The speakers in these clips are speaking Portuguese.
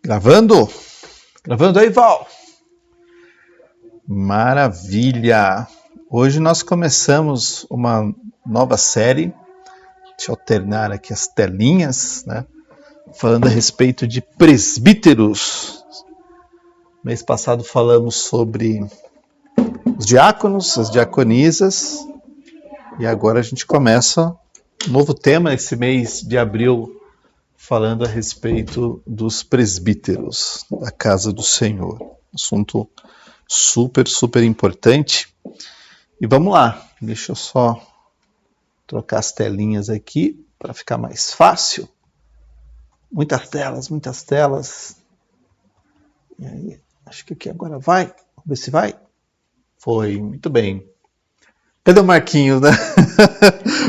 Gravando? Gravando aí, Val? Maravilha! Hoje nós começamos uma nova série. Deixa eu alternar aqui as telinhas, né? Falando a respeito de presbíteros. Mês passado falamos sobre os diáconos, as diaconisas. E agora a gente começa um novo tema esse mês de abril, falando a respeito dos presbíteros da casa do Senhor. Assunto super importante. E vamos lá, deixa eu só trocar as telinhas aqui para ficar mais fácil. Muitas telas. E aí, acho que aqui agora vai. Vamos ver se vai. Foi, muito bem. Cadê o Marquinhos, né?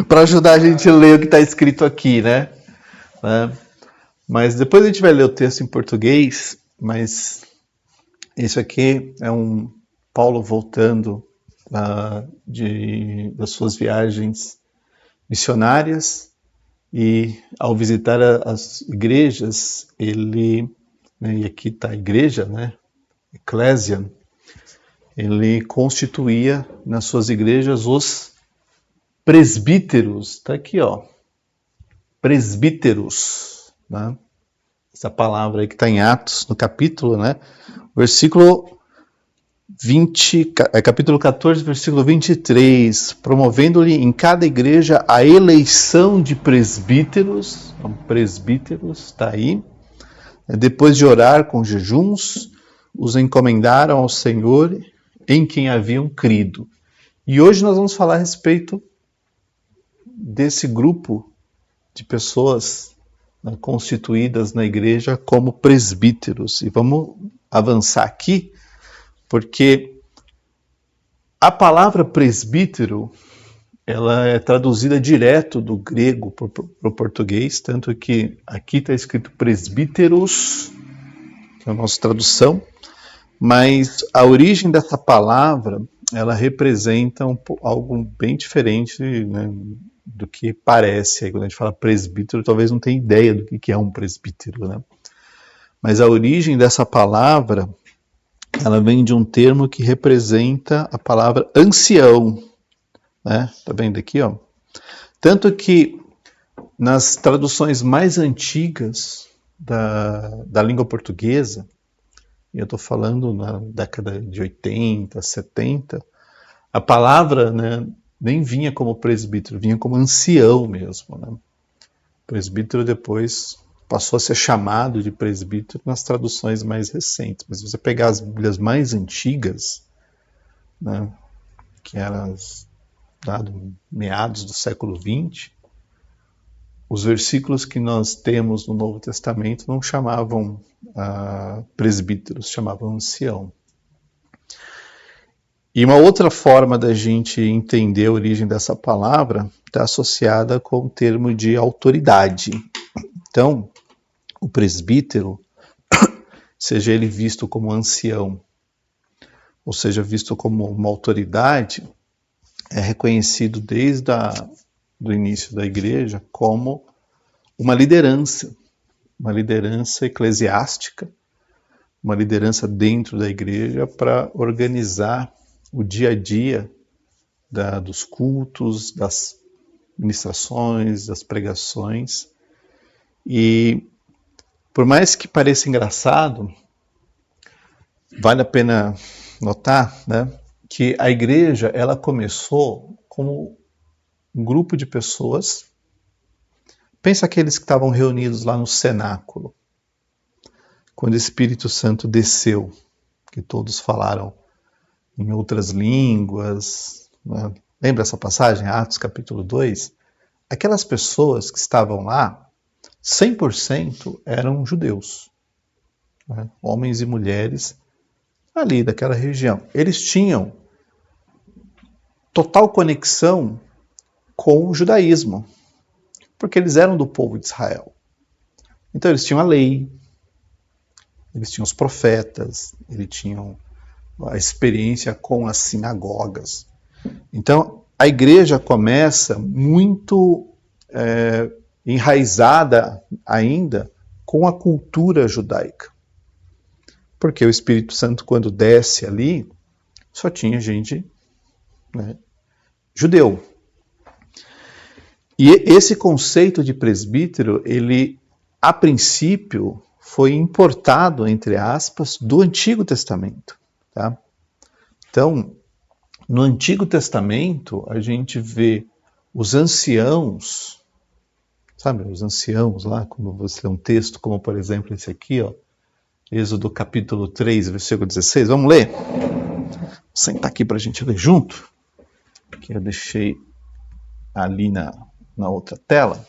Para ajudar a gente a ler o que está escrito aqui, né? Mas depois a gente vai ler o texto em português, mas isso aqui é um Paulo voltando das suas viagens missionárias, e ao visitar as igrejas, ele, né, e aqui está a igreja, né, Ecclesia, ele constituía nas suas igrejas os presbíteros, está aqui, ó, presbíteros, né? Essa palavra aí que está em Atos, no capítulo, né? Versículo 20, capítulo 14, versículo 23, promovendo-lhe em cada igreja a eleição de presbíteros, está aí, depois de orar com jejuns, os encomendaram ao Senhor em quem haviam crido. E hoje nós vamos falar a respeito desse grupo de pessoas constituídas na igreja como presbíteros. E vamos avançar aqui, porque a palavra presbítero, ela é traduzida direto do grego para o português, tanto que aqui está escrito presbíteros, que é a nossa tradução, mas a origem dessa palavra, ela representa algo bem diferente, né, do que parece. Aí, quando a gente fala presbítero, talvez não tenha ideia do que é um presbítero, né? Mas a origem dessa palavra, ela vem de um termo que representa a palavra ancião, né? Tá vendo aqui, ó? Tanto que nas traduções mais antigas da língua portuguesa, e eu estou falando na década de 80, 70, a palavra, né, nem vinha como presbítero, vinha como ancião mesmo, né? Presbítero depois passou a ser chamado de presbítero nas traduções mais recentes. Mas se você pegar as Bíblias mais antigas, né, que eram meados do século XX, os versículos que nós temos no Novo Testamento não chamavam presbíteros, chamavam ancião. E uma outra forma da gente entender a origem dessa palavra está associada com o termo de autoridade. Então, o presbítero, seja ele visto como ancião, ou seja visto como uma autoridade, é reconhecido desde o início da igreja como uma liderança eclesiástica, uma liderança dentro da igreja para organizar o dia a dia dos cultos, das ministrações, das pregações. E por mais que pareça engraçado, vale a pena notar, né, que a igreja, ela começou como um grupo de pessoas. Pensa aqueles que estavam reunidos lá no cenáculo, quando o Espírito Santo desceu, que todos falaram em outras línguas, né? Lembra essa passagem, Atos capítulo 2? Aquelas pessoas que estavam lá, 100% eram judeus, né? Homens e mulheres ali daquela região. Eles tinham total conexão com o judaísmo, porque eles eram do povo de Israel. Então eles tinham a lei, eles tinham os profetas, eles tinham a experiência com as sinagogas. Então a igreja começa muito enraizada ainda com a cultura judaica. porque o Espírito Santo, quando desce ali, só tinha gente, né, judeu. E esse conceito de presbítero, ele, a princípio, foi importado, entre aspas, do Antigo Testamento. Tá? Então, no Antigo Testamento, a gente vê os anciãos, sabe, os anciãos lá, como você lê um texto, como por exemplo esse aqui, ó, Êxodo capítulo 3, versículo 16. Vamos ler? Vou sentar aqui para a gente ler junto, que eu deixei ali na outra tela.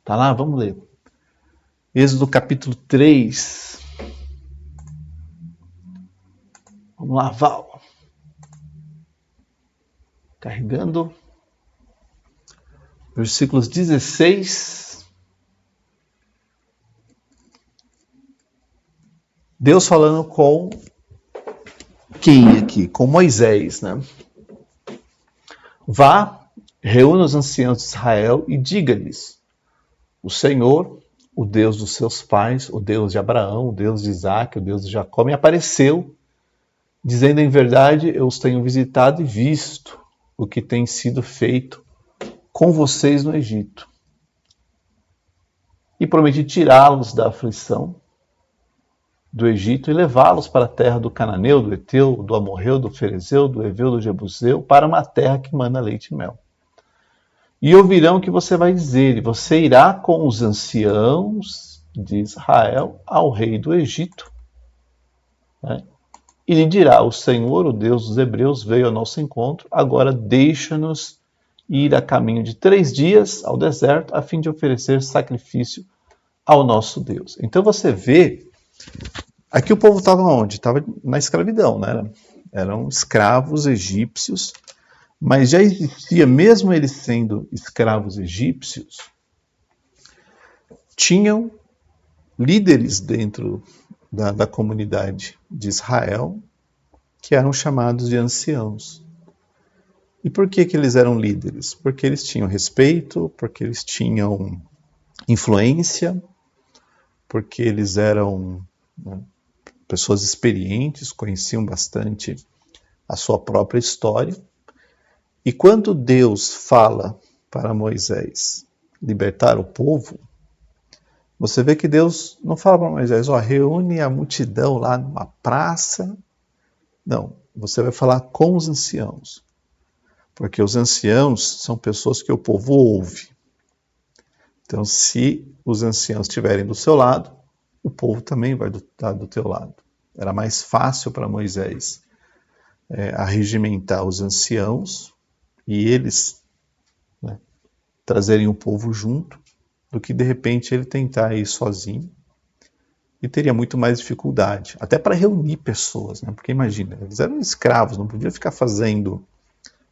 Tá lá? Vamos ler. Êxodo capítulo 3. Vamos lá, Val. Carregando. Versículos 16. Deus falando com quem aqui? Com Moisés, né? Vá, reúna os anciãos de Israel e diga-lhes: o Senhor, o Deus dos seus pais, o Deus de Abraão, o Deus de Isaac, o Deus de Jacó, me apareceu, dizendo: em verdade, eu os tenho visitado e visto o que tem sido feito com vocês no Egito. E prometi tirá-los da aflição do Egito e levá-los para a terra do Cananeu, do Eteu, do Amorreu, do Ferezeu, do Eveu, do Jebuseu, para uma terra que mana leite e mel. E ouvirão o que você vai dizer, e você irá com os anciãos de Israel ao rei do Egito, né? E lhe dirá: o Senhor, o Deus dos Hebreus, veio ao nosso encontro, agora deixa-nos ir a caminho de 3 dias ao deserto, a fim de oferecer sacrifício ao nosso Deus. Então você vê, aqui o povo estava onde? Estava na escravidão, né? Eram escravos egípcios, mas já existia, mesmo eles sendo escravos egípcios, tinham líderes dentro da comunidade de Israel que eram chamados de anciãos. E por que eles eram líderes? Porque eles tinham respeito, porque eles tinham influência, porque eles eram, né, pessoas experientes, conheciam bastante a sua própria história. E quando Deus fala para Moisés libertar o povo, você vê que Deus não fala para Moisés: ó, reúne a multidão lá numa praça. Não, você vai falar com os anciãos. Porque os anciãos são pessoas que o povo ouve. Então, se os anciãos estiverem do seu lado, o povo também vai estar do teu lado. Era mais fácil para Moisés arregimentar os anciãos e eles, né, trazerem o povo junto, do que de repente ele tentar ir sozinho, e teria muito mais dificuldade, até para reunir pessoas, né? Porque imagina, eles eram escravos, não podiam ficar fazendo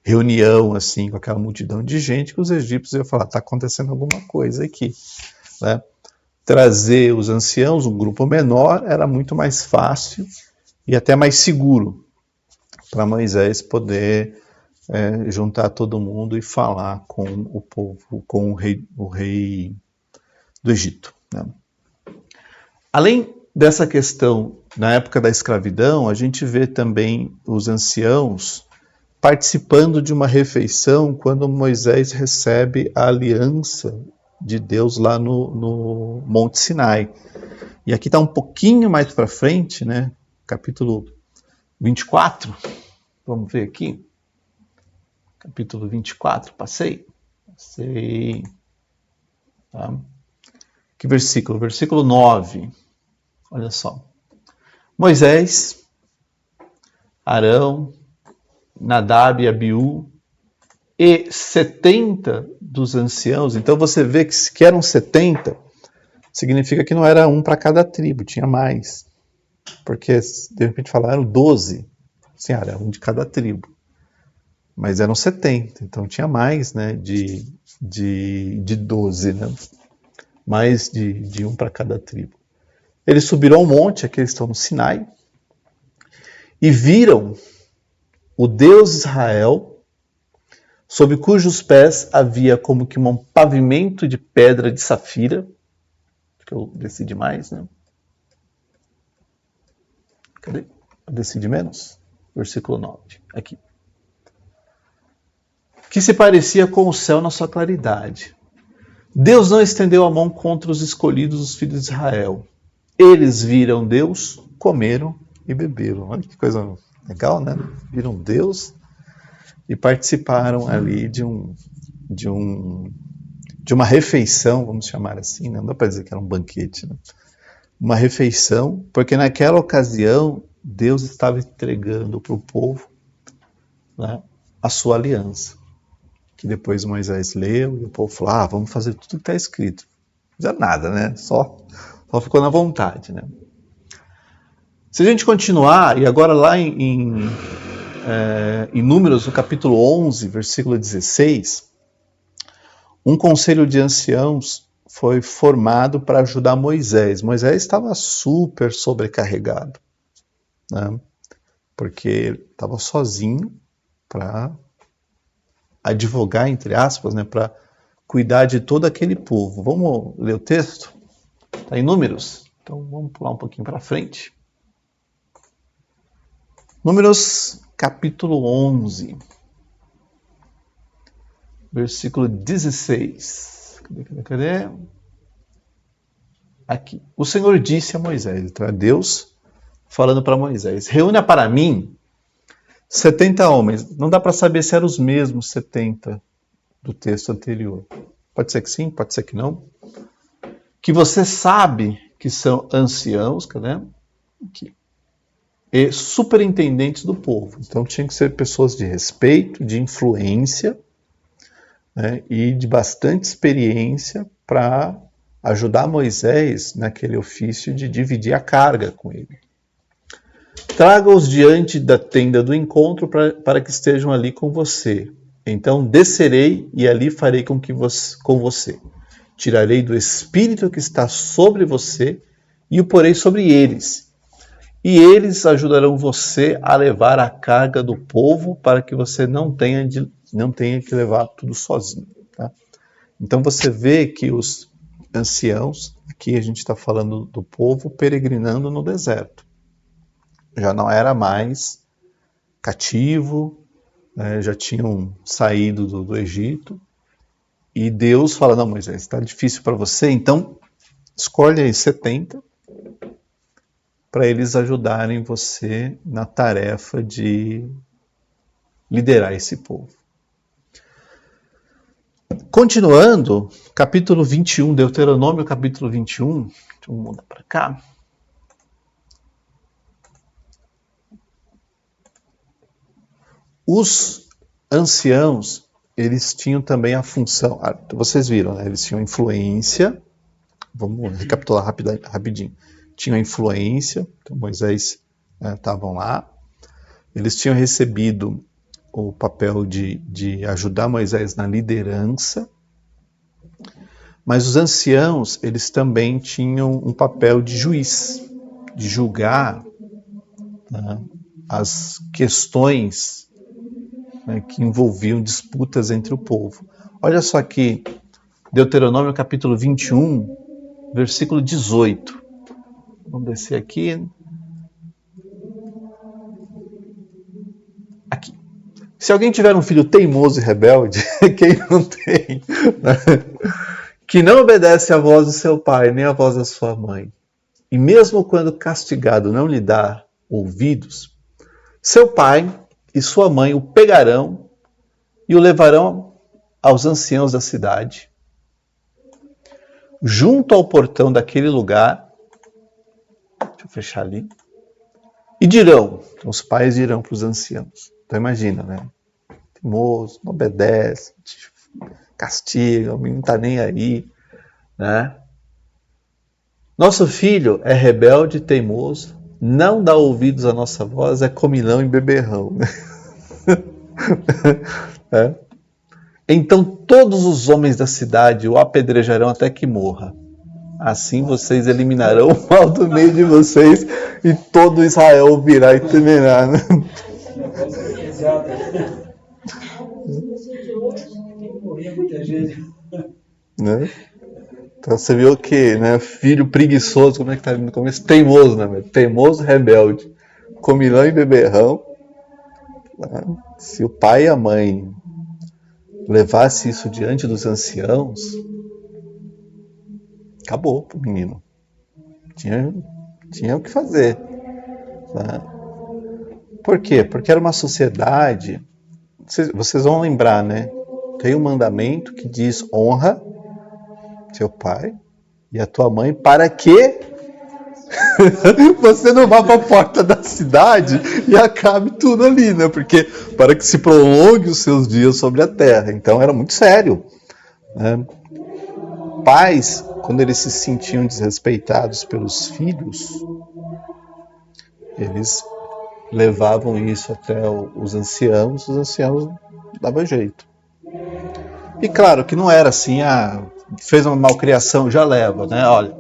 reunião assim com aquela multidão de gente, que os egípcios iam falar: está acontecendo alguma coisa aqui, né? Trazer os anciãos, um grupo menor, era muito mais fácil e até mais seguro para Moisés poder juntar todo mundo e falar com o povo, com o rei do Egito, né? Além dessa questão, na época da escravidão, a gente vê também os anciãos participando de uma refeição quando Moisés recebe a aliança de Deus lá no Monte Sinai. E aqui está um pouquinho mais para frente, né? Capítulo 24. Vamos ver aqui. Capítulo 24, passei. Tá? Que versículo? Versículo 9. Olha só. Moisés, Arão, Nadab e Abiú e 70 dos anciãos. Então você vê que eram 70, significa que não era um para cada tribo, tinha mais. Porque de repente falaram 12, assim, era um de cada tribo. Mas eram 70, então tinha mais, né, de 12, né? Mais de um para cada tribo. Eles subiram ao monte, aqui eles estão no Sinai, e viram o Deus de Israel, sob cujos pés havia como que um pavimento de pedra de safira, que eu desci demais, né? Cadê? Desci de menos? Versículo 9. Aqui. Que se parecia com o céu na sua claridade. Deus não estendeu a mão contra os escolhidos dos filhos de Israel. Eles viram Deus, comeram e beberam. Olha que coisa legal, né? Viram Deus e participaram ali de uma refeição, vamos chamar assim, né? Não dá para dizer que era um banquete, né? Uma refeição, porque naquela ocasião Deus estava entregando para o povo, né, a sua aliança, que depois Moisés leu e o povo falou, vamos fazer tudo que está escrito. Não fizeram nada, né? Só ficou na vontade, né? Se a gente continuar, e agora lá em Números, no capítulo 11, versículo 16, um conselho de anciãos foi formado para ajudar Moisés. Moisés estava super sobrecarregado, né? Porque ele estava sozinho para advogar, entre aspas, né? Para cuidar de todo aquele povo. Vamos ler o texto? Está em Números? Então vamos pular um pouquinho para frente. Números, capítulo 11, versículo 16. Cadê? Aqui. O Senhor disse a Moisés, então é Deus falando para Moisés, reúna para mim 70 homens. Não dá para saber se eram os mesmos 70 do texto anterior. Pode ser que sim, pode ser que não. Que você sabe que são anciãos, cadê? Aqui. E superintendentes do povo. Então tinha que ser pessoas de respeito, de influência, né, e de bastante experiência para ajudar Moisés naquele ofício de dividir a carga com ele. Traga-os diante da tenda do encontro para que estejam ali com você. Então descerei e ali farei com você. Tirarei do espírito que está sobre você e o porei sobre eles. E eles ajudarão você a levar a carga do povo para que você não tenha que levar tudo sozinho. Tá? Então você vê que os anciãos, aqui a gente está falando do povo peregrinando no deserto. Já não era mais cativo, né, já tinham saído do Egito. E Deus fala, não, Moisés, está difícil para você, então escolhe aí 70 para eles ajudarem você na tarefa de liderar esse povo. Continuando, capítulo 21, Deuteronômio, capítulo 21, vamos mudar para cá. Os anciãos, eles tinham também a função, vocês viram, né? Eles tinham influência, vamos recapitular rapidinho. Tinham influência, então Moisés estavam lá, eles tinham recebido o papel de ajudar Moisés na liderança, mas os anciãos, eles também tinham um papel de juiz, de julgar, né, as questões, né, que envolviam disputas entre o povo. Olha só aqui, Deuteronômio capítulo 21, versículo 18. Vamos descer aqui. Aqui. Se alguém tiver um filho teimoso e rebelde, quem não tem, que não obedece à voz do seu pai, nem à voz da sua mãe, e mesmo quando castigado não lhe dá ouvidos, seu pai e sua mãe o pegarão e o levarão aos anciãos da cidade, junto ao portão daquele lugar. Deixa eu fechar ali. E dirão, então os pais dirão para os anciãos. Então imagina, né? Teimoso, não obedece, castiga, o menino não está nem aí, né? Nosso filho é rebelde, teimoso, não dá ouvidos à nossa voz, é comilão e beberrão. É. Então todos os homens da cidade o apedrejarão até que morra. Assim vocês eliminarão o mal do meio de vocês e todo Israel virá e temerá. Né? Né? Então você viu que, né, filho preguiçoso, como é que tá no começo? Teimoso, né? Teimoso, rebelde. comilão e beberrão. Se o pai e a mãe levasse isso diante dos anciãos, acabou pro menino. Tinha o que fazer. Né? Por quê? Porque era uma sociedade. Vocês vão lembrar, né? Tem um mandamento que diz: honra seu pai e a tua mãe, para que você não vá para a porta da cidade e acabe tudo ali, né? Porque para que se prolongue os seus dias sobre a terra. Então era muito sério. Né? Pais, quando eles se sentiam desrespeitados pelos filhos, eles levavam isso até os anciãos davam jeito. E claro que não era assim, fez uma malcriação, já leva, né? Olha,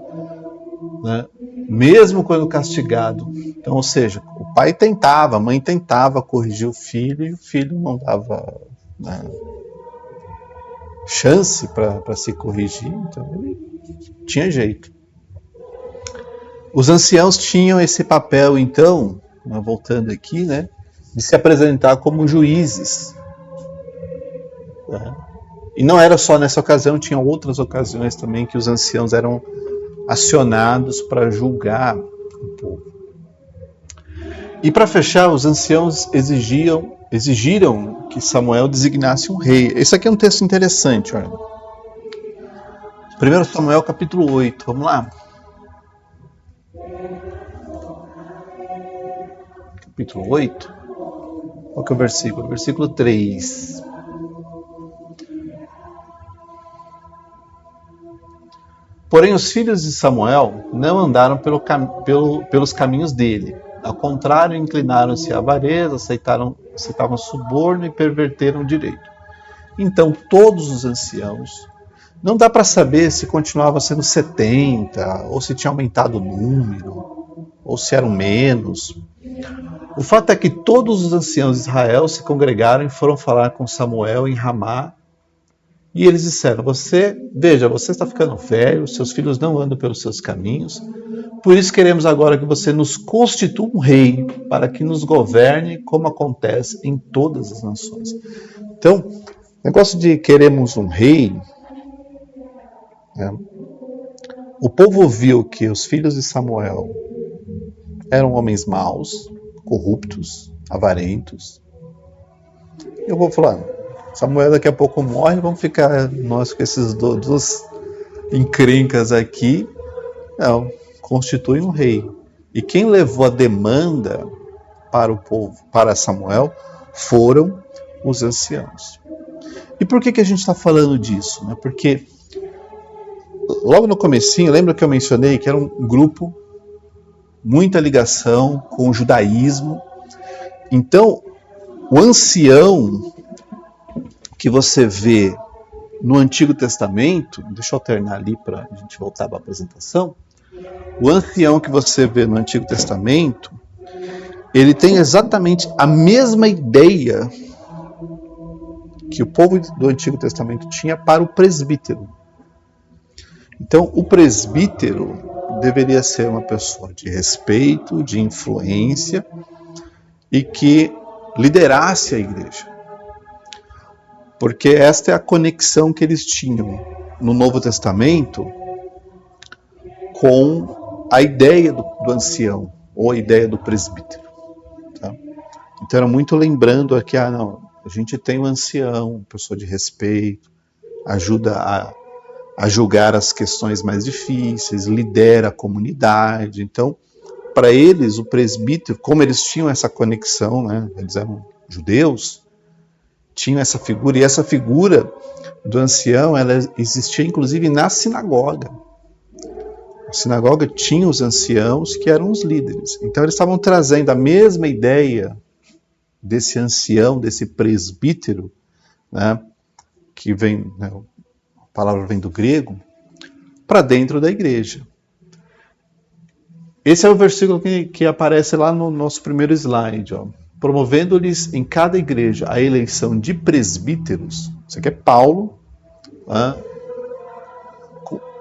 né? Mesmo quando castigado. Então, ou seja, o pai tentava, a mãe tentava corrigir o filho e o filho não dava, né, chance para se corrigir, então ele tinha jeito. Os anciãos tinham esse papel, então, voltando aqui, né, de se apresentar como juízes. Né? E não era só nessa ocasião, tinha outras ocasiões também que os anciãos eram acionados para julgar o povo. E para fechar, os anciãos exigiram que Samuel designasse um rei. Esse aqui é um texto interessante, olha. 1 Samuel capítulo 8, vamos lá. Capítulo 8. Qual que é o versículo? Versículo 3. Porém, os filhos de Samuel não andaram pelos caminhos dele. Ao contrário, inclinaram-se à avareza, aceitavam suborno e perverteram o direito. Então, todos os anciãos, não dá para saber se continuava sendo 70, ou se tinha aumentado o número, ou se eram menos. O fato é que todos os anciãos de Israel se congregaram e foram falar com Samuel em Ramá. E eles disseram: você está ficando velho, seus filhos não andam pelos seus caminhos, por isso queremos agora que você nos constitua um rei, para que nos governe como acontece em todas as nações. Então, o negócio de queremos um rei, né? O povo viu que os filhos de Samuel eram homens maus, corruptos, avarentos. Eu vou falar, Samuel daqui a pouco morre, vamos ficar nós com esses duas encrencas aqui. Não, constitui um rei. E quem levou a demanda para o povo, para Samuel, foram os anciãos. E por que a gente está falando disso? Porque logo no comecinho, lembra que eu mencionei que era um grupo, muita ligação com o judaísmo. Então, o ancião que você vê no Antigo Testamento, deixa eu alternar ali para a gente voltar para a apresentação, o ancião que você vê no Antigo Testamento, ele tem exatamente a mesma ideia que o povo do Antigo Testamento tinha para o presbítero. Então, o presbítero deveria ser uma pessoa de respeito, de influência e que liderasse a igreja. Porque esta é a conexão que eles tinham no Novo Testamento com a ideia do ancião, ou a ideia do presbítero. Tá? Então era muito lembrando aqui, a gente tem um ancião, pessoa de respeito, ajuda a julgar as questões mais difíceis, lidera a comunidade. Então, para eles, o presbítero, como eles tinham essa conexão, né, eles eram judeus, tinham essa figura, e essa figura do ancião, ela existia inclusive na sinagoga. A sinagoga tinha os anciãos que eram os líderes. Então eles estavam trazendo a mesma ideia desse ancião, desse presbítero, né, que vem, né, a palavra vem do grego, para dentro da igreja. Esse é o versículo que aparece lá no nosso primeiro slide, ó. Promovendo-lhes em cada igreja a eleição de presbíteros. Isso aqui é Paulo, né,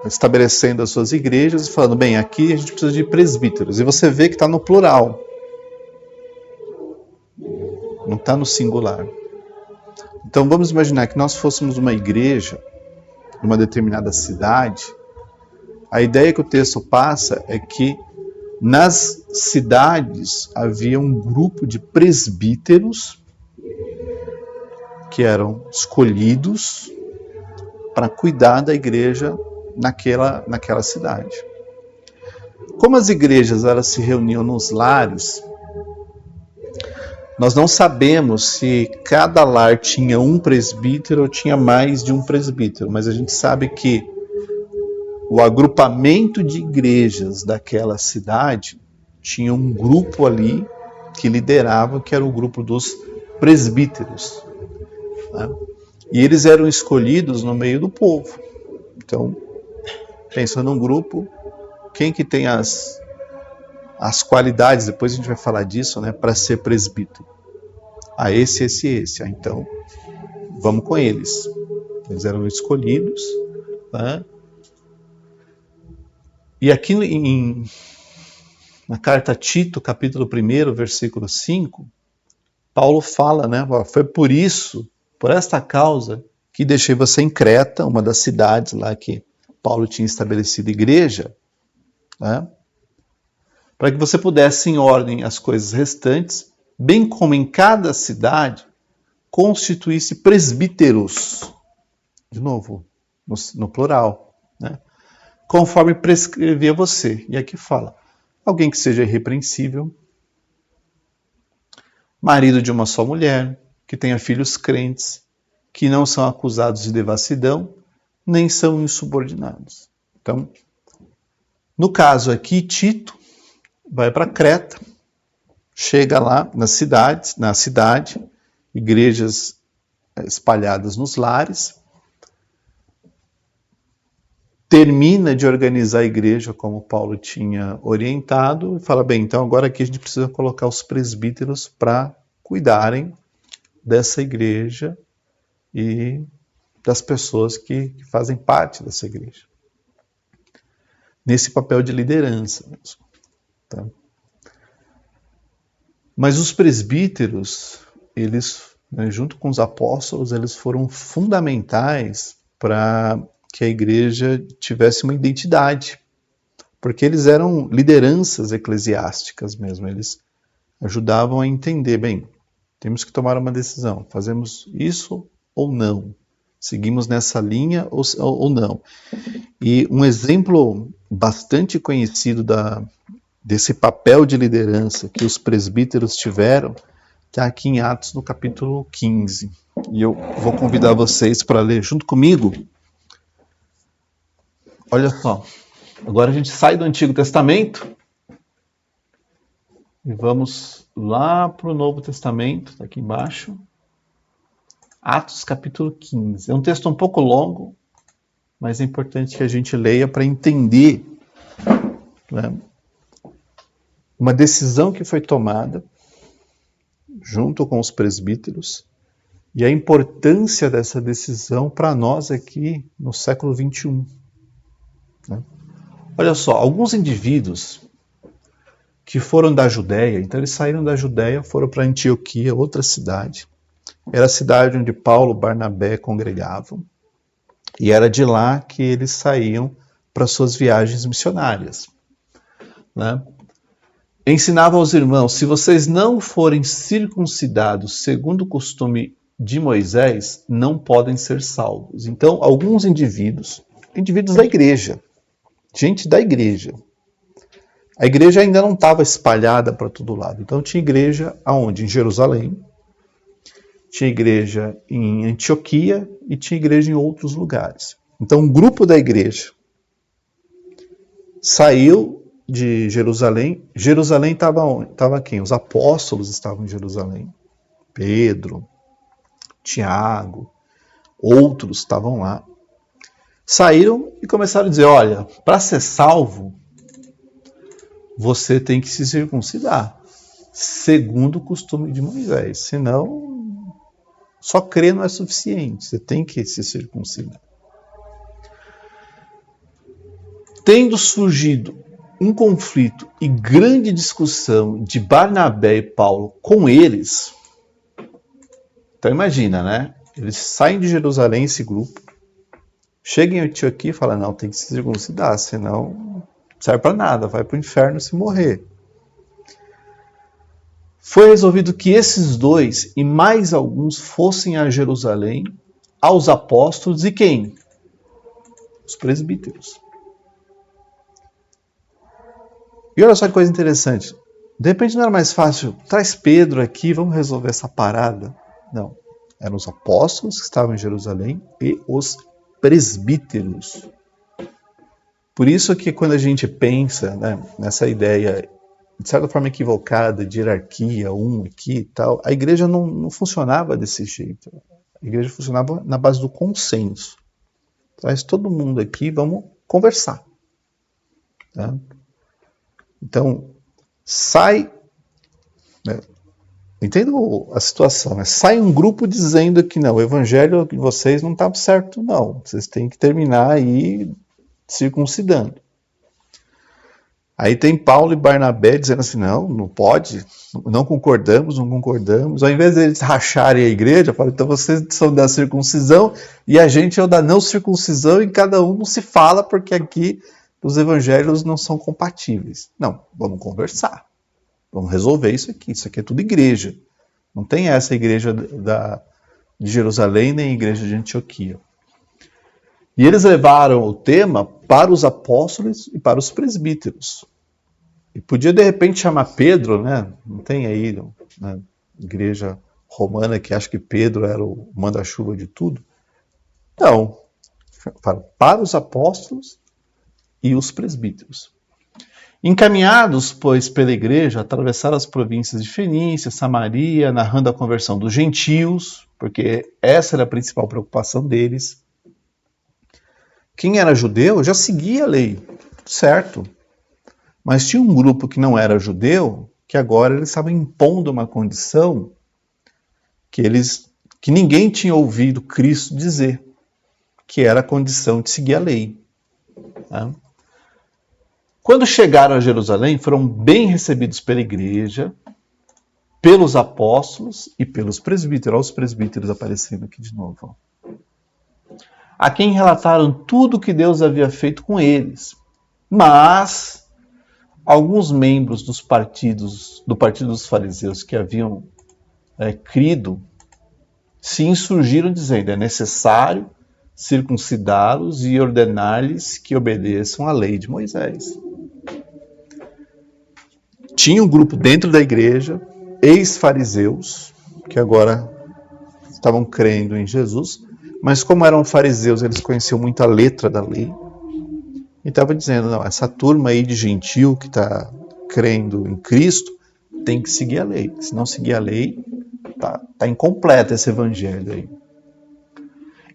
estabelecendo as suas igrejas e falando, bem, aqui a gente precisa de presbíteros. E você vê que está no plural. não está no singular. Então vamos imaginar que nós fôssemos uma igreja, numa determinada cidade. A ideia que o texto passa é que nas cidades havia um grupo de presbíteros que eram escolhidos para cuidar da igreja naquela cidade. Como as igrejas elas se reuniam nos lares, nós não sabemos se cada lar tinha um presbítero ou tinha mais de um presbítero, mas a gente sabe que o agrupamento de igrejas daquela cidade tinha um grupo ali que liderava, que era o grupo dos presbíteros. Né? E eles eram escolhidos no meio do povo. Então, pensando num grupo, quem que tem as qualidades, depois a gente vai falar disso, né, para ser presbítero? Esse. Então, vamos com eles. Eles eram escolhidos. Né? E aqui na carta a Tito, capítulo 1, versículo 5, Paulo fala, né? Foi por isso, por esta causa, que deixei você em Creta, uma das cidades lá que Paulo tinha estabelecido igreja, né? Para que você pudesse em ordem as coisas restantes, bem como em cada cidade, constituísse presbíteros. De novo, no plural, né? Conforme prescrevia você. E aqui fala, alguém que seja irrepreensível, marido de uma só mulher, que tenha filhos crentes, que não são acusados de devassidão, nem são insubordinados. Então, no caso aqui, Tito vai para Creta, chega lá na cidade, igrejas espalhadas nos lares, termina de organizar a igreja como Paulo tinha orientado e fala, bem, então agora aqui a gente precisa colocar os presbíteros para cuidarem dessa igreja e das pessoas que fazem parte dessa igreja. Nesse papel de liderança mesmo. Tá? Mas os presbíteros, eles, né, junto com os apóstolos, eles foram fundamentais para que a igreja tivesse uma identidade, porque eles eram lideranças eclesiásticas mesmo, eles ajudavam a entender, bem, temos que tomar uma decisão, fazemos isso ou não, seguimos nessa linha ou não. E um exemplo bastante conhecido desse papel de liderança que os presbíteros tiveram está aqui em Atos no capítulo 15, e eu vou convidar vocês para ler junto comigo. Olha só, agora a gente sai do Antigo Testamento e vamos lá para o Novo Testamento, está aqui embaixo. Atos capítulo 15. É um texto um pouco longo, mas é importante que a gente leia para entender, né, uma decisão que foi tomada junto com os presbíteros e a importância dessa decisão para nós aqui no século 21. Né? Olha só, alguns indivíduos que foram da Judéia, então eles saíram da Judéia, foram para Antioquia, outra cidade. Era a cidade onde Paulo e Barnabé congregavam, e era de lá que eles saíam para suas viagens missionárias. Né? Ensinava aos irmãos, se vocês não forem circuncidados segundo o costume de Moisés, não podem ser salvos. Então, alguns indivíduos da igreja, gente da igreja. A igreja ainda não estava espalhada para todo lado. Então tinha igreja aonde? Em Jerusalém, tinha igreja em Antioquia e tinha igreja em outros lugares. Então um grupo da igreja saiu de Jerusalém. Jerusalém estava onde? Estava quem? Os apóstolos estavam em Jerusalém. Pedro, Tiago, outros estavam lá. Saíram e começaram a dizer, olha, para ser salvo, você tem que se circuncidar, segundo o costume de Moisés. Senão, só crer não é suficiente, você tem que se circuncidar. Tendo surgido um conflito e grande discussão de Barnabé e Paulo com eles, Então imagina, né? Eles saem de Jerusalém, esse grupo, chegam em Antioquia e falam, não, tem que se circuncidar, senão não serve para nada, vai para o inferno se morrer. Foi resolvido que esses dois e mais alguns fossem a Jerusalém, aos apóstolos e quem? Os presbíteros. E olha só que coisa interessante. De repente não era mais fácil, traz Pedro aqui, vamos resolver essa parada. Não, eram os apóstolos que estavam em Jerusalém e os presbíteros. Por isso que quando a gente pensa, né, nessa ideia, de certa forma equivocada, de hierarquia, aqui e tal, a igreja não funcionava desse jeito. A igreja funcionava na base do consenso. Traz todo mundo aqui, vamos conversar. Tá? Então, sai... Né, entendo a situação, né? Sai um grupo dizendo que não, o evangelho de vocês não está certo, não. Vocês têm que terminar aí circuncidando. Aí tem Paulo e Barnabé dizendo assim, não pode, não concordamos. Ao invés de eles racharem a igreja, falam, então vocês são da circuncisão e a gente é o da não circuncisão e cada um não se fala porque aqui os evangelhos não são compatíveis. Não, vamos conversar, vamos resolver isso aqui é tudo igreja. Não tem essa igreja de Jerusalém nem a igreja de Antioquia. E eles levaram o tema para os apóstolos e para os presbíteros. E podia, de repente, chamar Pedro, né? Não tem aí, né, igreja romana que acha que Pedro era o manda-chuva de tudo. Não. Para os apóstolos e os presbíteros. Encaminhados, pois, pela igreja, atravessaram as províncias de Fenícia, Samaria, narrando a conversão dos gentios, porque essa era a principal preocupação deles. Quem era judeu já seguia a lei, certo. Mas tinha um grupo que não era judeu, que agora eles estavam impondo uma condição que ninguém tinha ouvido Cristo dizer, que era a condição de seguir a lei. Tá? Quando chegaram a Jerusalém, foram bem recebidos pela igreja, pelos apóstolos e pelos presbíteros. Olha os presbíteros aparecendo aqui de novo. A quem relataram tudo o que Deus havia feito com eles. Mas alguns membros do partido dos fariseus que haviam crido se insurgiram dizendo, é necessário circuncidá-los e ordenar-lhes que obedeçam à lei de Moisés. Tinha um grupo dentro da igreja, ex-fariseus, que agora estavam crendo em Jesus, mas como eram fariseus, eles conheciam muito a letra da lei, e estavam dizendo, não, essa turma aí de gentil que está crendo em Cristo tem que seguir a lei. Se não seguir a lei, tá incompleto esse evangelho aí.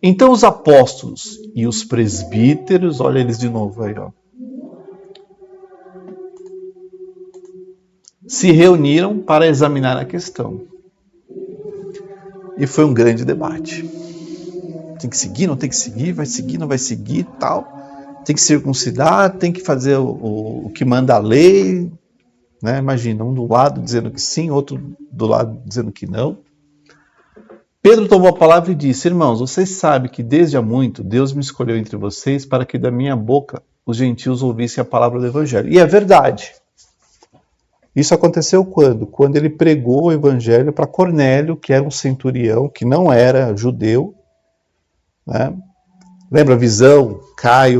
Então os apóstolos e os presbíteros, olha eles de novo aí, ó, se reuniram para examinar a questão. E foi um grande debate. Tem que seguir, não tem que seguir, vai seguir, não vai seguir, tal. Tem que circuncidar, tem que fazer o que manda a lei. Né? Imagina, um do lado dizendo que sim, outro do lado dizendo que não. Pedro tomou a palavra e disse, irmãos, vocês sabem que desde há muito Deus me escolheu entre vocês para que da minha boca os gentios ouvissem a palavra do evangelho. E é verdade. Isso aconteceu quando? Quando ele pregou o evangelho para Cornélio, que era um centurião, que não era judeu. Né? Lembra a visão? Cai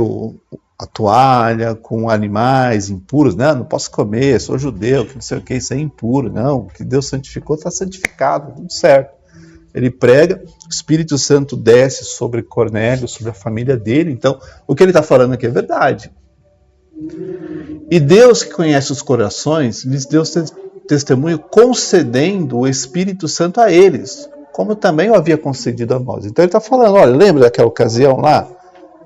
a toalha com animais impuros. Não posso comer, sou judeu, que não sei o que, isso é impuro. Não, o que Deus santificou está santificado, tudo certo. Ele prega, o Espírito Santo desce sobre Cornélio, sobre a família dele. Então, o que ele está falando aqui é verdade. E Deus, que conhece os corações, lhes deu testemunho concedendo o Espírito Santo a eles, como também o havia concedido a nós. Então ele está falando, olha, lembra daquela ocasião lá,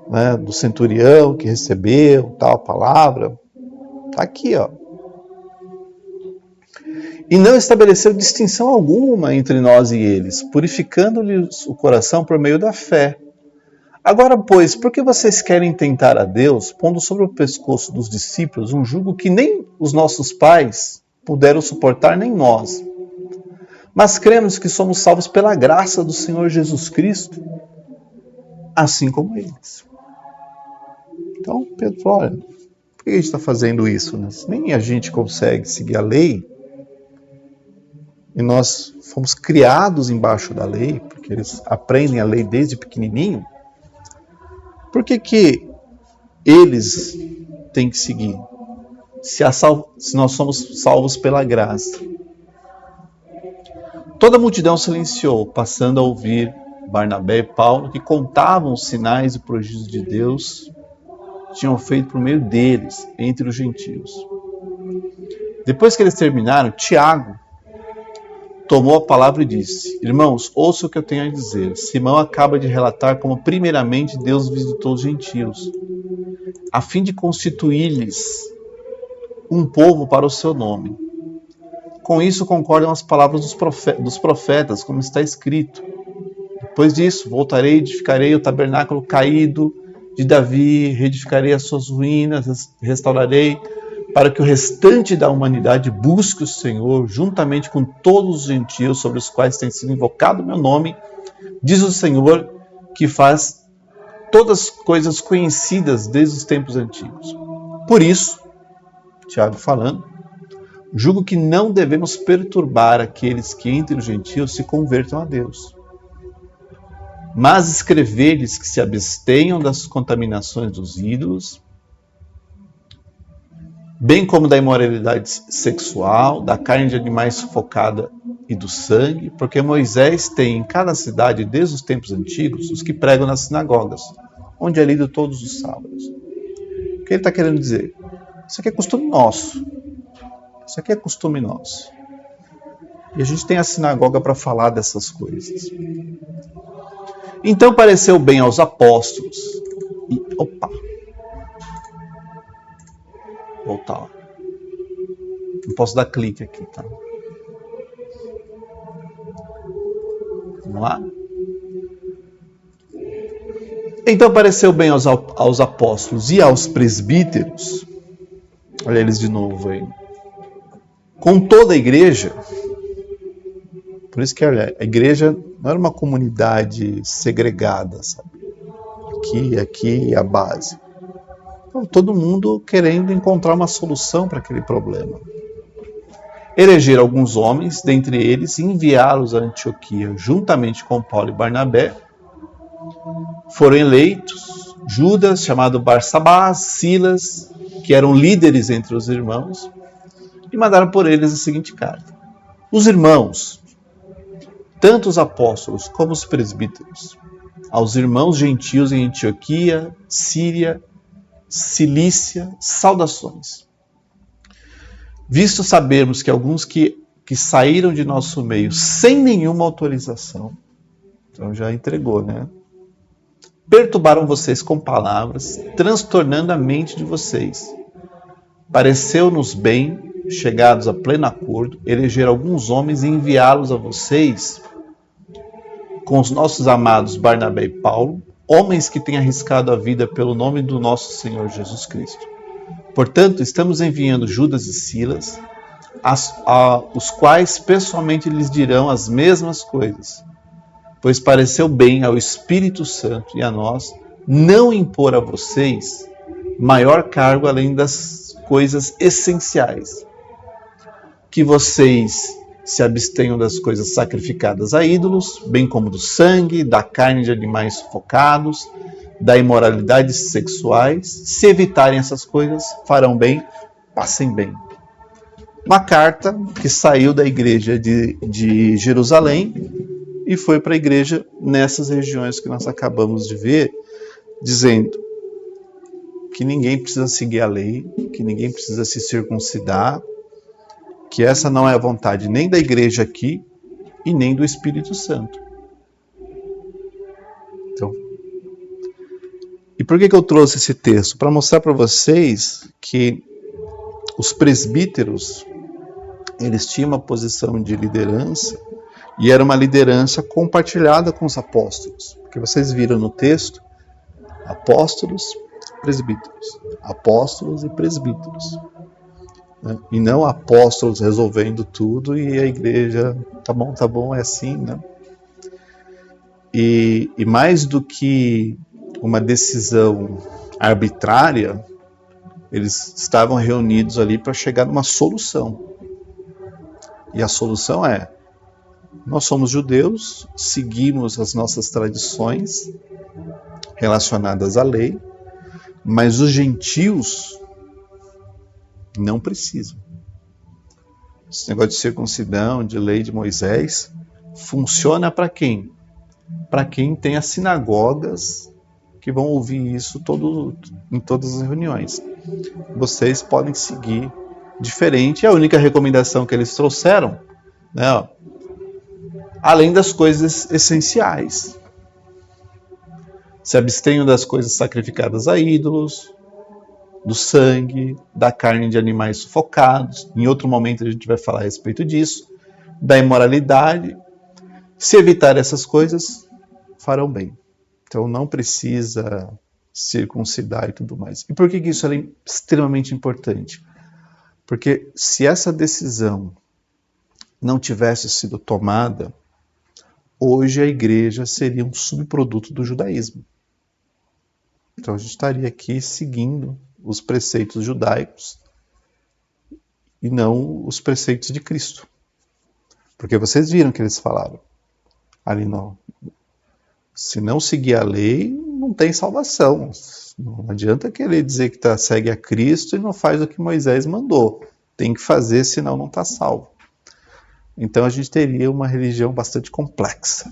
né, do centurião que recebeu tal palavra? Está aqui, ó. E não estabeleceu distinção alguma entre nós e eles, purificando-lhes o coração por meio da fé. Agora, pois, por que vocês querem tentar a Deus, pondo sobre o pescoço dos discípulos um jugo que nem os nossos pais puderam suportar, nem nós? Mas cremos que somos salvos pela graça do Senhor Jesus Cristo, assim como eles. Então, Pedro falou, olha, por que a gente está fazendo isso? Né? Nem a gente consegue seguir a lei, e nós fomos criados embaixo da lei, porque eles aprendem a lei desde pequenininho. Por que eles têm que seguir? Se nós somos salvos pela graça. Toda a multidão silenciou, passando a ouvir Barnabé e Paulo, que contavam os sinais e prodígios de Deus tinham feito por meio deles, entre os gentios. Depois que eles terminaram, Tiago tomou a palavra e disse: Irmãos, ouça o que eu tenho a dizer. Simão acaba de relatar como primeiramente Deus visitou os gentios, a fim de constituir-lhes um povo para o seu nome. Com isso concordam as palavras dos profetas, como está escrito. Depois disso, voltarei e edificarei o tabernáculo caído de Davi, reedificarei as suas ruínas, restaurarei, para que o restante da humanidade busque o Senhor, juntamente com todos os gentios sobre os quais tem sido invocado o meu nome, diz o Senhor, que faz todas as coisas conhecidas desde os tempos antigos. Por isso, Tiago falando, julgo que não devemos perturbar aqueles que entre os gentios se convertam a Deus, mas escrever-lhes que se abstenham das contaminações dos ídolos, bem como da imoralidade sexual, da carne de animais sufocada e do sangue, porque Moisés tem em cada cidade, desde os tempos antigos, os que pregam nas sinagogas, onde é lido todos os sábados. O que ele está querendo dizer? Isso aqui é costume nosso. Isso aqui é costume nosso. E a gente tem a sinagoga para falar dessas coisas. Então pareceu bem aos apóstolos. E, voltar. Ó. Não posso dar clique aqui, tá? Vamos lá? Então pareceu bem aos apóstolos e aos presbíteros. Olha eles de novo aí. Com toda a igreja. Por isso que olha, a igreja não era uma comunidade segregada, sabe? Aqui a base. Então, todo mundo querendo encontrar uma solução para aquele problema. Eleger alguns homens, dentre eles, e enviá-los a Antioquia, juntamente com Paulo e Barnabé. Foram eleitos Judas, chamado Barsabás, Silas, que eram líderes entre os irmãos, e mandaram por eles a seguinte carta. Os irmãos, tanto os apóstolos como os presbíteros, aos irmãos gentios em Antioquia, Síria, Cilícia, saudações. Visto sabermos que alguns que saíram de nosso meio sem nenhuma autorização, então já entregou, né? Perturbaram vocês com palavras, transtornando a mente de vocês. Pareceu-nos bem, chegados a pleno acordo, eleger alguns homens e enviá-los a vocês com os nossos amados Barnabé e Paulo, homens que têm arriscado a vida pelo nome do nosso Senhor Jesus Cristo. Portanto, estamos enviando Judas e Silas, os quais pessoalmente lhes dirão as mesmas coisas, pois pareceu bem ao Espírito Santo e a nós não impor a vocês maior cargo além das coisas essenciais, que vocês se abstenham das coisas sacrificadas a ídolos, bem como do sangue, da carne de animais sufocados, da imoralidade sexuais. Se evitarem essas coisas, farão bem, passem bem. Uma carta que saiu da igreja de Jerusalém e foi para a igreja nessas regiões que nós acabamos de ver, dizendo que ninguém precisa seguir a lei, que ninguém precisa se circuncidar, que essa não é a vontade nem da igreja aqui e nem do Espírito Santo. Então, e por que eu trouxe esse texto? Para mostrar para vocês que os presbíteros, eles tinham uma posição de liderança e era uma liderança compartilhada com os apóstolos. Porque vocês viram no texto, apóstolos, presbíteros, apóstolos e presbíteros. né? E não apóstolos resolvendo tudo e a igreja, tá bom, é assim, né? E mais do que uma decisão arbitrária, eles estavam reunidos ali para chegar numa solução. E a solução é: nós somos judeus, seguimos as nossas tradições relacionadas à lei, mas os gentios não precisam. Esse negócio de circuncidão, de lei de Moisés, funciona para quem? Para quem tem as sinagogas que vão ouvir isso em todas as reuniões. Vocês podem seguir diferente. A única recomendação que eles trouxeram, né, ó, além das coisas essenciais: se abstenham das coisas sacrificadas a ídolos, do sangue, da carne de animais sufocados. Em outro momento a gente vai falar a respeito disso. Da imoralidade. Se evitar essas coisas, farão bem. Então não precisa circuncidar e tudo mais. E por que isso é extremamente importante? Porque se essa decisão não tivesse sido tomada, hoje a igreja seria um subproduto do judaísmo. Então a gente estaria aqui seguindo os preceitos judaicos e não os preceitos de Cristo. Porque vocês viram que eles falaram ali, não. Se não seguir a lei, não tem salvação. Não adianta querer dizer que segue a Cristo e não faz o que Moisés mandou. Tem que fazer, senão não está salvo. Então a gente teria uma religião bastante complexa.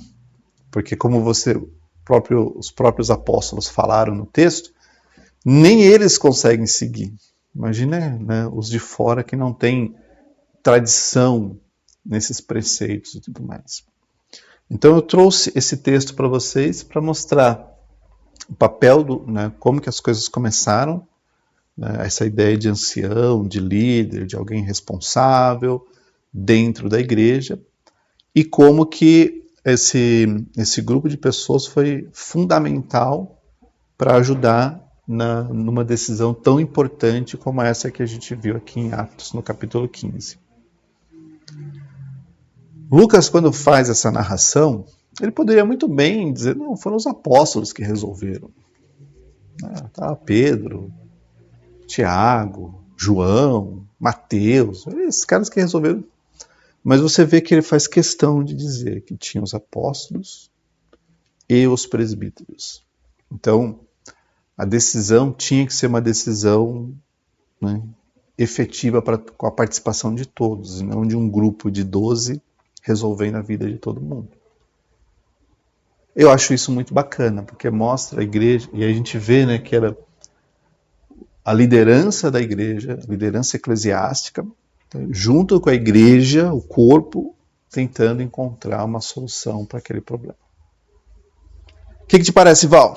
Porque como os próprios apóstolos falaram no texto, nem eles conseguem seguir. Imagina, né, os de fora que não têm tradição nesses preceitos e tudo mais. Então eu trouxe esse texto para vocês para mostrar o papel, como que as coisas começaram, né, essa ideia de ancião, de líder, de alguém responsável dentro da igreja, e como que esse grupo de pessoas foi fundamental para ajudar numa decisão tão importante como essa que a gente viu aqui em Atos, no capítulo 15. Lucas, quando faz essa narração, ele poderia muito bem dizer: não, foram os apóstolos que resolveram. Pedro, Tiago, João, Mateus, esses caras que resolveram. Mas você vê que ele faz questão de dizer que tinha os apóstolos e os presbíteros. Então, a decisão tinha que ser uma decisão, né, efetiva com a participação de todos, e não de um grupo de 12 resolvendo a vida de todo mundo. Eu acho isso muito bacana, porque mostra a igreja, e a gente vê, né, que era a liderança da igreja, a liderança eclesiástica, junto com a igreja, o corpo, tentando encontrar uma solução para aquele problema. O que te parece, Val?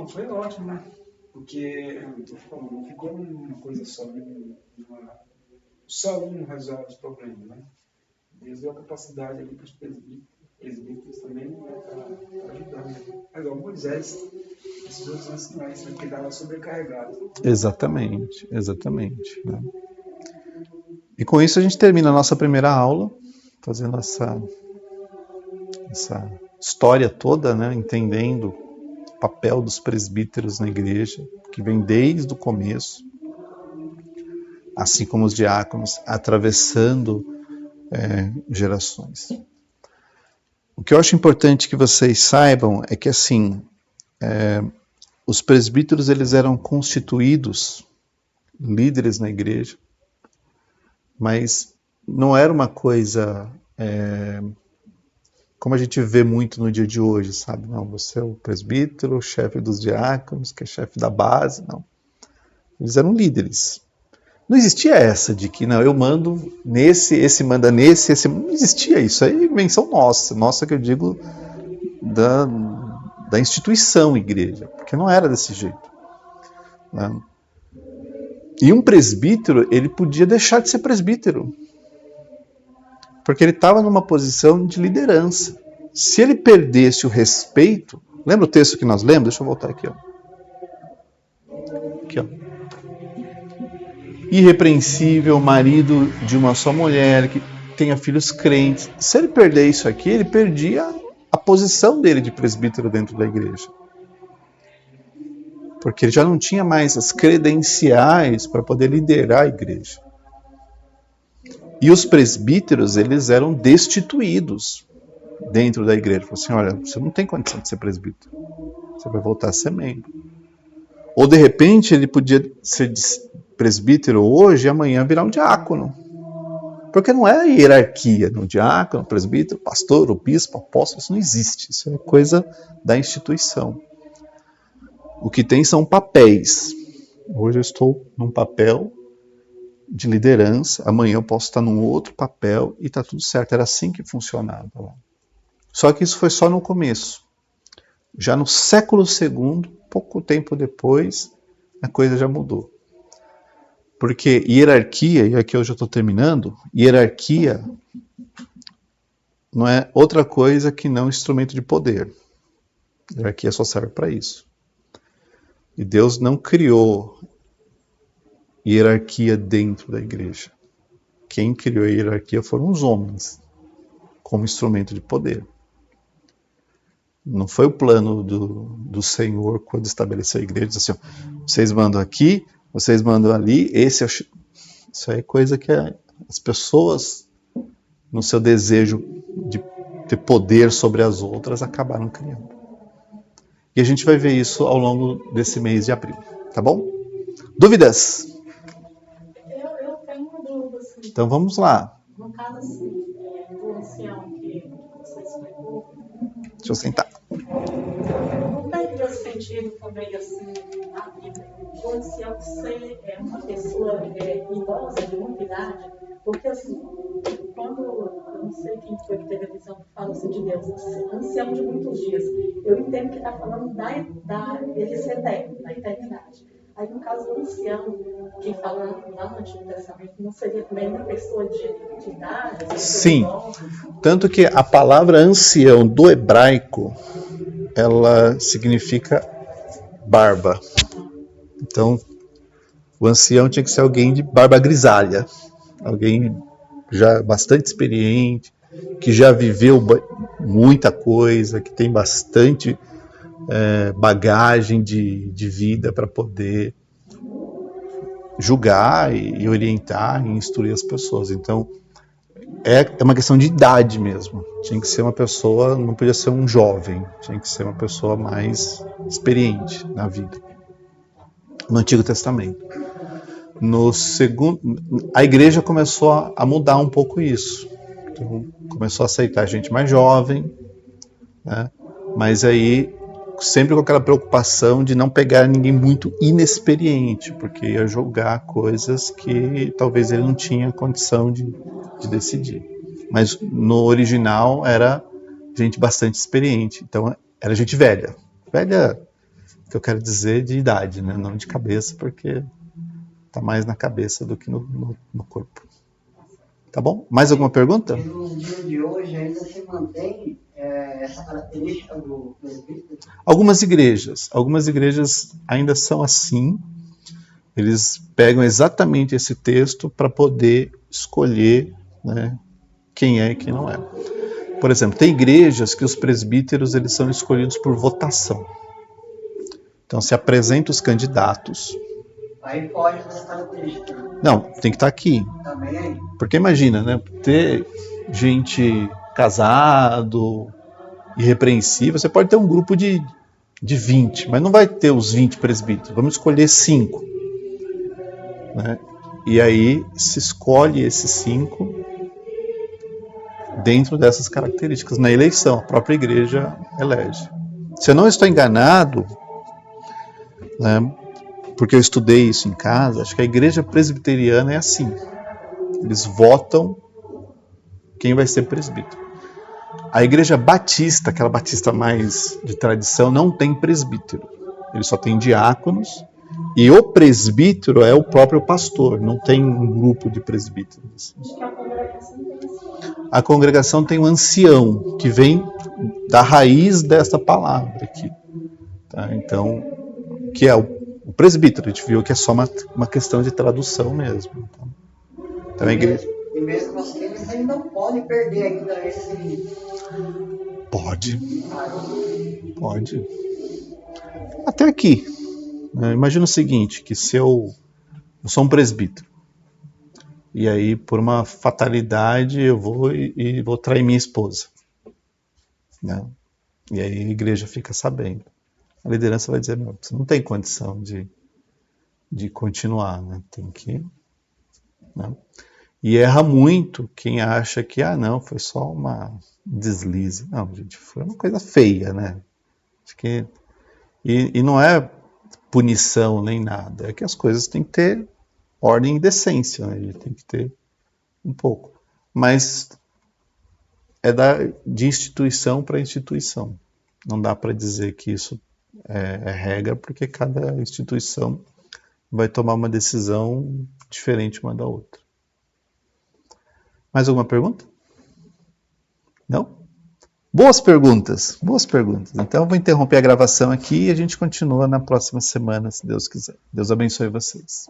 Foi ótimo, né? Porque, não ficou uma coisa só um resolve os problemas, né? Deus deu a capacidade ali para os presbíteros também, né, para ajudar, né? Agora, Moisés, esses outros anciões, né, que estavam sobrecarregados. Exatamente. Né? E com isso a gente termina a nossa primeira aula, fazendo essa história toda, né, entendendo o papel dos presbíteros na igreja, que vem desde o começo, assim como os diáconos, atravessando gerações. O que eu acho importante que vocês saibam é que, assim, os presbíteros, eles eram constituídos líderes na igreja, mas não era uma coisa como a gente vê muito no dia de hoje, sabe? Não, você é o presbítero, o chefe dos diáconos, que é chefe da base, não. Eles eram líderes. Não existia essa de que, não, eu mando nesse, esse manda nesse, esse... Não existia isso. É invenção nossa que eu digo da instituição igreja, porque não era desse jeito. Né? E um presbítero, ele podia deixar de ser presbítero, porque ele estava numa posição de liderança. Se ele perdesse o respeito... Lembra o texto que nós lemos? Deixa eu voltar aqui. Ó. Aqui, ó. Irrepreensível, marido de uma só mulher, que tenha filhos crentes. Se ele perder isso aqui, ele perdia a posição dele de presbítero dentro da igreja. Porque ele já não tinha mais as credenciais para poder liderar a igreja. E os presbíteros, eles eram destituídos dentro da igreja. Falaram assim, olha, você não tem condição de ser presbítero. Você vai voltar a ser membro. Ou, de repente, ele podia ser presbítero hoje e amanhã virar um diácono. Porque não é hierarquia. No diácono, presbítero, pastor, o bispo, apóstolo, isso não existe. Isso é coisa da instituição. O que tem são papéis. Hoje eu estou num papel de liderança, amanhã eu posso estar num outro papel e está tudo certo. Era assim que funcionava lá. Só que isso foi só no começo. Já no século II, pouco tempo depois, a coisa já mudou. Porque hierarquia, e aqui eu já estou terminando, hierarquia não é outra coisa que não instrumento de poder. Hierarquia só serve para isso. E Deus não criou hierarquia dentro da igreja. Quem criou a hierarquia foram os homens, como instrumento de poder. Não foi o plano do Senhor quando estabeleceu a igreja, disse assim, vocês mandam aqui, vocês mandam ali, isso é coisa que as pessoas, no seu desejo de ter poder sobre as outras, acabaram criando. E a gente vai ver isso ao longo desse mês de abril, tá bom? Dúvidas? Eu tenho uma dúvida, assim. Então vamos lá. No caso, assim, do ancião que você explicou, Deixa eu sentar. não teria sentido também, assim, na Bíblia, o ancião ser uma pessoa idosa, de muita idade? Porque, assim, quando, eu não sei quem foi que teve a visão que fala assim de Deus, ancião de muitos dias, eu entendo que está falando dele ser eterno, da eternidade. Aí, no caso do ancião, que fala lá no Antigo Testamento, não seria também uma pessoa de idade? Sim, tanto que a palavra ancião do hebraico, ela significa barba. Então, o ancião tinha que ser alguém de barba grisalha, alguém já bastante experiente, que já viveu muita coisa, que tem bastante bagagem de vida para poder julgar e orientar e instruir as pessoas. Então, é uma questão de idade mesmo. Tinha que ser uma pessoa, não podia ser um jovem, tinha que ser uma pessoa mais experiente na vida. No Antigo Testamento. No segundo, a igreja começou a mudar um pouco isso. Então, começou a aceitar gente mais jovem, né? Mas aí sempre com aquela preocupação de não pegar ninguém muito inexperiente, porque ia julgar coisas que talvez ele não tinha condição de decidir. Mas no original era gente bastante experiente, então era gente velha. Velha, que eu quero dizer de idade, né? Não de cabeça, porque está mais na cabeça do que no corpo. Tá bom? Mais alguma pergunta? E no dia de hoje ainda se mantém essa característica do presbítero? Algumas igrejas ainda são assim. Eles pegam exatamente esse texto para poder escolher, né, quem é e quem não é. Por exemplo, tem igrejas que os presbíteros eles são escolhidos por votação. Então se apresentam os candidatos. Aí foge dessa característica. Não, tem que estar aqui. Também. Porque imagina, né, ter gente casado, irrepreensível, você pode ter um grupo de 20, mas não vai ter os 20 presbíteros, vamos escolher 5. Né? E aí se escolhe esses 5 dentro dessas características. Na eleição, a própria igreja elege. Se eu não estou enganado, né, porque eu estudei isso em casa, acho que a igreja presbiteriana é assim. Eles votam quem vai ser presbítero. A igreja batista, aquela batista mais de tradição, não tem presbítero. Ele só tem diáconos. E o presbítero é o próprio pastor. Não tem um grupo de presbíteros. Acho que a congregação tem assim. A congregação tem um ancião, que vem da raiz dessa palavra aqui. Tá? Então, que é o presbítero. A gente viu que é só uma questão de tradução mesmo. Então a igreja... E mesmo assim, eles ainda não podem perder ainda esse... Pode. Até aqui. Imagina o seguinte, que se eu sou um presbítero, e aí por uma fatalidade eu vou e vou trair minha esposa. Né? E aí a igreja fica sabendo. A liderança vai dizer, não, você não tem condição de continuar, né? Tem que... Né? E erra muito quem acha que, não, foi só uma deslize. Não, gente, foi uma coisa feia, né? Acho que... E não é punição nem nada, é que as coisas têm que ter ordem e decência, né? A gente tem que ter um pouco. Mas é de instituição para instituição. Não dá para dizer que isso é regra, porque cada instituição vai tomar uma decisão diferente uma da outra. Mais alguma pergunta? Não? Boas perguntas. Então eu vou interromper a gravação aqui e a gente continua na próxima semana, se Deus quiser. Deus abençoe vocês.